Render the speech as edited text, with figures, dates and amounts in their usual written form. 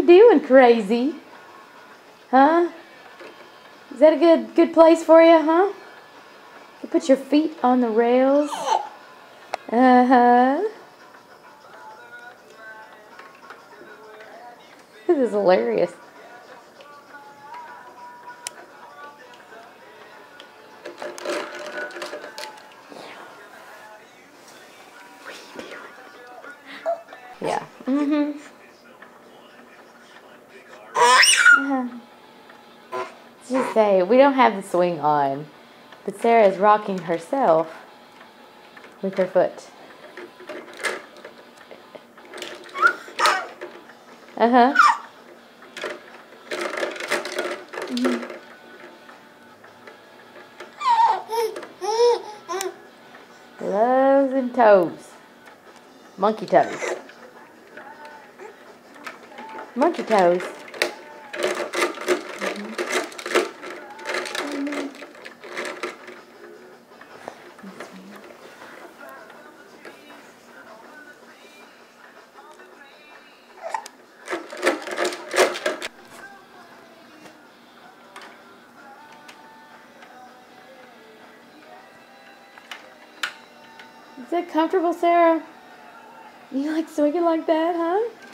doing, crazy? Huh? Is that a good place for you, huh? You put your feet on the rails. Uh-huh. This is hilarious. Yeah. Mm-hmm. Just say, we don't have the swing on, but Sarah is rocking herself with her foot. Uh-huh. Mm-hmm. Loves and toes. Monkey toes. Monkey toes. Is that comfortable, Sarah? You like swinging like that, huh?